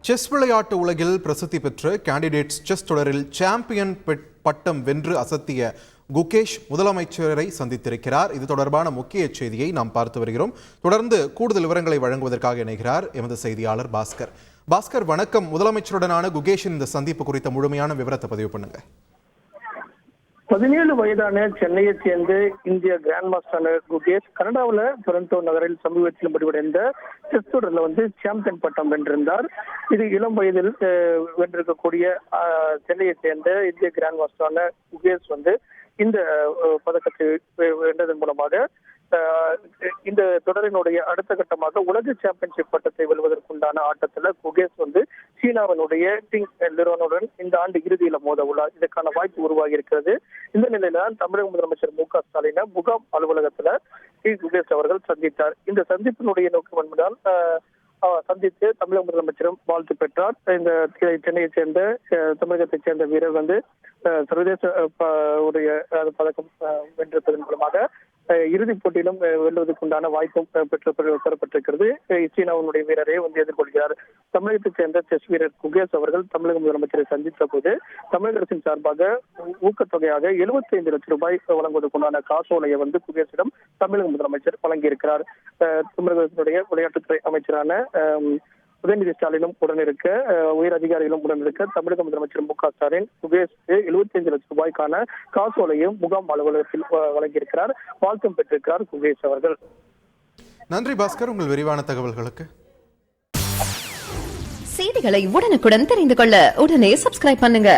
Chess விளையாட்டு உலகில் பிரசித்தி பெற்ற கேண்டிடேட்ஸ் செஸ் தொடரில் சாம்பியன் பட்டம் வென்று அசத்திய குகேஷ் முதலமைச்சரை சந்தித்திருக்கிறார். இது தொடர்பான முக்கிய செய்தியை நாம் பார்த்து வருகிறோம். தொடர்ந்து கூடுதல் விவரங்களை வழங்குவதற்காக இணைகிறார் எமது செய்தியாளர் பாஸ்கர். பாஸ்கர், வணக்கம். முதலமைச்சருடனான குகேஷின் இந்த சந்திப்பு குறித்த முழுமையான விவரத்தை பதிவு பண்ணுங்க. 17 வயதான சென்னையை சேர்ந்த இந்திய கிராண்ட் மாஸ்டர் குகேஷ் கனடாவில் டொரண்டோ நகரில் சமீபத்தில் முடிவடைந்த செஸ் தொடரில் சாம்பியன் பட்டம் வென்றிருந்தார். இது இளம் வயதில் வென்றிருக்கக்கூடிய சென்னையை சேர்ந்த இந்திய கிராண்ட் மாஸ்டரான குகேஷ் இந்த பதக்கத்தை வென்றதன் மூலமாக இந்த தொடரினுடைய அடுத்த கட்டமாக உலக சாம்பியன்ஷிப் பட்டத்தை வெல்வதற்குண்டான ஆட்டத்தில் குகேஷ் சீனாவினுடைய டிங் லிரோனுடன் இந்த ஆண்டு இறுதியில மோத உள்ளார். இதற்கான வாய்ப்பு உருவாகி இருக்கிறது. இந்த நிலையில தமிழக முதலமைச்சர் மு.க. ஸ்டாலினை முகாம் அலுவலகத்துல குகேஷ் அவர்கள் சந்தித்தார். இந்த சந்திப்பினுடைய நோக்கம் என்பதால் சந்தித்து தமிழக முதலமைச்சரும் வாழ்த்து பெற்றார். இந்த சென்னையை சேர்ந்த தமிழகத்தைச் சேர்ந்த வீரர் சர்வதேச உடைய பதக்கம் வென்றிருப்பதன் மூலமாக இறுதிப் போட்டியிலும் வெல்வதற்குண்டான வாய்ப்பும் பெறப்பட்டிருக்கிறது. சீனாவினுடைய வீரரை எதிர்கொள்கிறார். தமிழகத்தைச் சேர்ந்த செஸ் வீரர் குகேஷ் அவர்கள் தமிழக முதலமைச்சரை சந்தித்த போது தமிழக அரசின் சார்பாக ஊக்கத்தொகையாக 75 லட்சம் ரூபாய் வழங்குவதற்குண்டான காசோலையை குகேஷிடம் தமிழக முதலமைச்சர் வழங்கியிருக்கிறார். தமிழகத்தினுடைய விளையாட்டுத்துறை அமைச்சரான உதயநிதி ஸ்டாலினும் உடனிருக்க, உயர் அதிகாரிகளும் உடனிருக்க தமிழக முதலமைச்சர் மு.க. ஸ்டாலின் குகேஷ் 75 லட்சம் ரூபாய்க்கான காசோலையும் முகாம் அலுவலகத்தில் வழங்கியிருக்கிறார். வாழ்த்தும் பெற்றிருக்கிறார் குகேஷ் அவர்கள். நன்றி பாஸ்கர், உங்கள் விரிவான தகவல்களுக்கு. செய்திகளை உடனுக்குடன் தெரிந்து கொள்ள உடனே சப்ஸ்கிரைப் பண்ணுங்க.